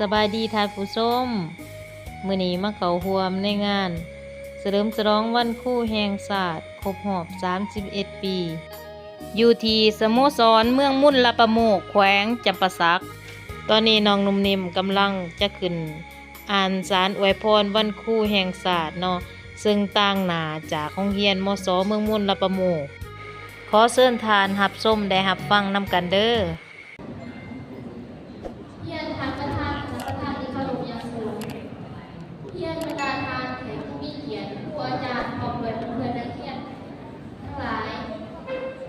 สบายดีท่านผู้ชมมื้อนี้มาเข้าร่วมในงานเฉลิมฉลองวันครูแห่งชาติครบรอบ31 ปี อยู่ที่สโมสรเมืองมุ่นละประโมกแขวงจำปาสัก ตอนนี้น้องนุ่มนิ่มกำลังจะขึ้นอ่านสารอวยพรวันครูแห่งชาติเนาะซึ่งต่างหน้าจากโรงเรียนมศเมืองมุ่นละประโมกขอเชิญทานรับชมได้รับฟังนำกันเด้อเพียรทานประทานที่เคารพอย่างสูงเพียรบรรดาทานแขกผู้มีเกียรติครูอาจารย์พร้อมด้วยเพื่อนๆนักเรียนทั้งหลาย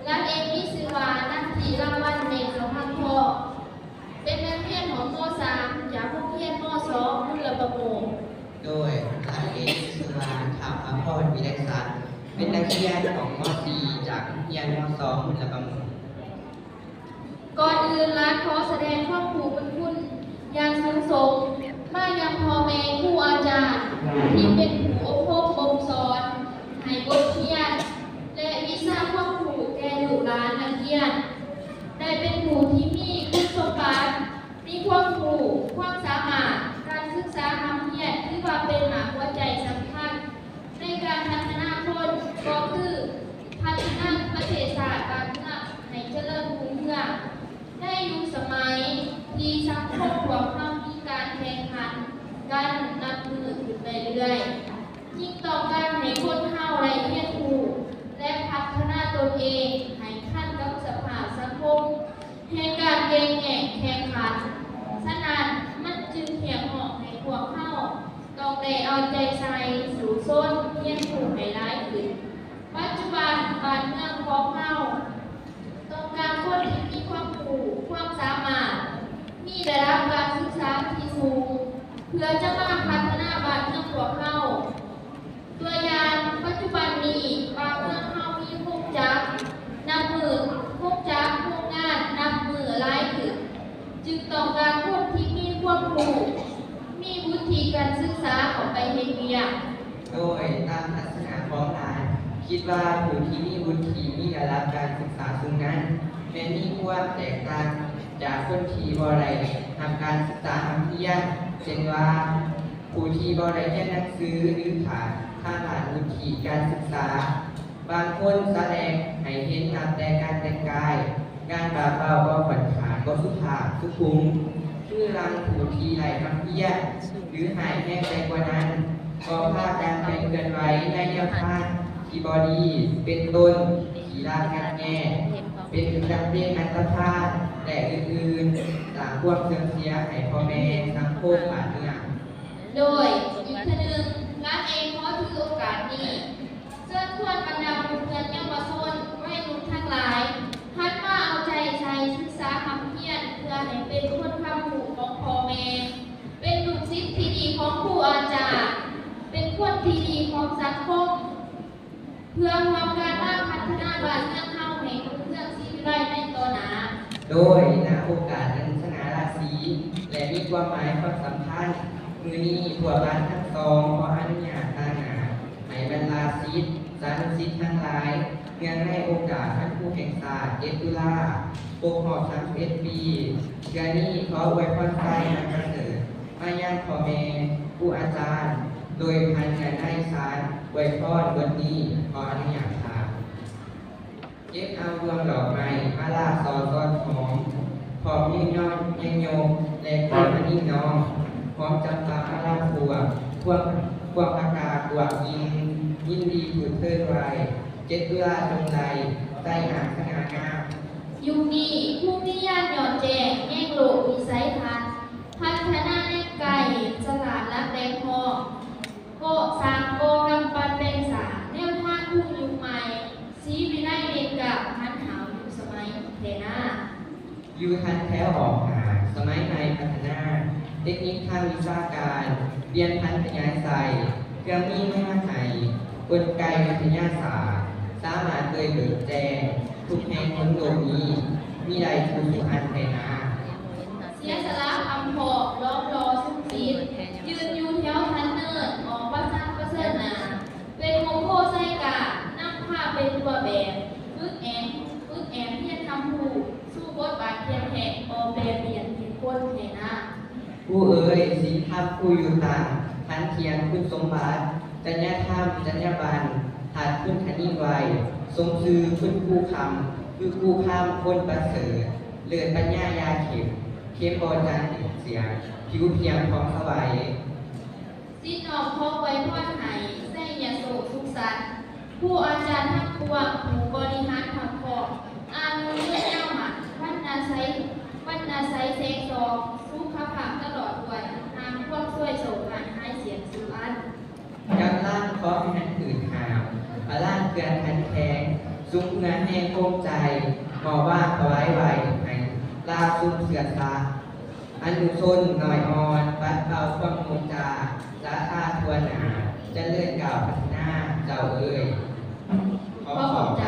รัฐเองมีชื่อว่านักธีรวันเนตรสัมพันธ์พอเป็นนักเรียนของม .3 จากโรงเรียนม .2 มุ่นละประโมงโดยร้านเอกสุรานถามพระพรวิไลศักดิ์เป็นนักเรียนของม .4 จากโรงเรียนม .2 มุลประมุขก่อนอื่นรัฐขอแสดงความผูกพันคุณอย่างสูงส่งมายังพ่อแม่ครูอาจารย์ที่เป็นผู้อบรมบ่มสอนให้บทเรียนและวิชาความรู้แก่ลูกหลานนักเรียนได้เป็นผู้ที่มีคุณสมบัติมีความรู้ความสามารถการศึกษาทำเรียนที่ว่าเป็นหลักหัวใจสำคัญในการพัฒนาคนก็คือพัฒนาประเทศชาติการเมืองให้เจริญรุ่งเรืองในยุคสมัยที่สังคมพวกเรามีการแข่งขันกันนับมือขึ้นไปเรื่อยยิ่งต้องการให้คนเฮาได้เรียนรู้และพัฒนาตนเองให้ทันกับสภาพสังคมแห่งการแข่งขันฉะนั้นมันจึงเพียงเหมาะให้พวกเฮาต้องได้เอาใจใส่สู่ส้นเรียนรู้ให้หลายขึ้นปัจจุบันบ้านเมืองของเฮาต้องการคนที่มีความรู้ความสามารถมีระดับการศึกษาที่สูงเพื่อจะมาพัฒนาบ้านเมืองของเฮาตัวอย่างปัจจุบันนี้บ้านเมืองเฮามีโครงจักรนับมือโครงจักรโครงงานนับมือหลายขึ้นจึงต้องการคนที่มีความรู้มีวุฒิการศึกษาออกไปเฮ็ดเวียกโดยตามทัศนะของหลานคิดว่าผู้ที่มีวุฒิมีระดับการศึกษาสูงนั้นแม้มีความแตกต่างจากคนที่บ่ได้ทำการศึกษาทำเพียรเช่นว่าผู้ที่บ่ได้เรียนหนังสือหรือขาดวุฒิการศึกษาบางคนแสดงให้เห็นนับแต่การแต่งกายการบาเบาก็ผ่อนขาดก็สุภาพสุขุมคือรังผู้ที่ไหลทำเพียรหรือหายแห้งไปกว่านั้นก็พาการไปเกินไว้ในแนวทางที่บอดีเป็นต้นขีรางัดแง่เป็นจำเป็นอันตรธานแต่อื่นๆต่างพวกเสื่อมเสียให้พ่อแม่สังคมบ้านเมืองโดยอีกทนึงรัฐเองขอถือโอกาสนี้เชิญชวนบรรดาผู้เพื่อนเยาวชนวัยรุ่นทั้งหลายหันมาเอาใจใส่ศึกษาคำเพียรเพื่อให้เป็นคนคำผูกของพ่อแม่เป็นลูกศิษย์ที่ดีของครูอาจารย์เป็นคนที่ดีของสังคมเพื่อความการพัฒนาบ้านเมืองเฮาให้รุ่งเรืองชีวิตได้ในต่อหน้าโดยณโอกาสอันสง่าราศีและมีความหมายความสำคัญมือนี้พวกบ้านทั้งสองขออนุญาตตั้งหน้าให้บรรดาศิษย์สาธุศิษย์ทั้งหลายเนื่องในโอกาสท่านครูแห่งศาสตร์ตุลาครบรอบ31 ปีเดือนนี้ขออวยพรใจอันประเสริฐมายังพ่อแม่ครูอาจารย์โดยพันกันได้สารอวยพรวันนี้ขออนุญาตครับเก็บเอาดวงดอกไม้มาลาซอซอนหอมพร้อมยิ่งยอดยังโยมและความนิ่งน้องพร้อมจำตามาลาบัวพวกอากาศบวกยินดีผืนเทิดไว้ตุลาจงไรใจหางขนาดงามยุคนี้ผู้มีญาณหย่อนแจงแง่งโลกวิสัยทัศน์พัฒนาในไก่ฉลาดและแรงพอก็สร้างโกกำปั้นเป็นสารแนวทางผู้ยุคใหม่สีวิไลเด็กกับทันหาวยุคสมัยเทนาอยู่ทันแถวออกหาสมัยในพัฒนาเทคนิคทางวิชาการเรียนพันธยายใส่เครื่องมีแม่ไห่กลไกวิทยาศาสตร์สามารถเบิกแจงทุกแห่งของโลกนี้มีใดทุกอันไทยนาเสียสละคำพอล้อมรอสุขศิษย์ยืนอยู่แถวทันเนินออกประสานประเสริฐนาเป็นโมโคไซกะนั่งผ้าเป็นตัวแบบฝึกแอมเพียรทำผูสู้บทบาทเพียรแหกออกแบบเปลี่ยนเป็นคนเทนา ผู้เอ๋ยศีลธรรมผู้อยู่ต่างทันเทียนคุณสมบัติจรรยธรรมจรรยาบรรณหาดคุณคณิไวยทรงชื่อคุณคู่คำคือคู่ข้ามคนประเสริฐเลือดปัญญายาเข้มบอจันเสียงผิวเพียงพร้อมสบาย สิ้นออกพกไว้พ่อไห้แส่ยาโศกสุขสันต์ผู้อาจารย์ทั้งปวงผู้บริหารผักพอกอานุเมื่อเจ้าหมันวันนาไซเซงซองสุขภาพตลอดวัยนางพวกช่วยโศกหายหายเสียงสุอัน กำล่างเพราะหันหืดหาวอาล่างเกลือนทันแข็งซุ้มเงินแห้งโก้มใจหมอว่าถวายไหวให้ลาซุ้มเสือตาอนุชนหน่อยอ่อนปัดเบาความโมจาสาธาทวนหนาจะเลื่อนเก่าพัฒนาเจ้าเอ้ยขอขอบใจ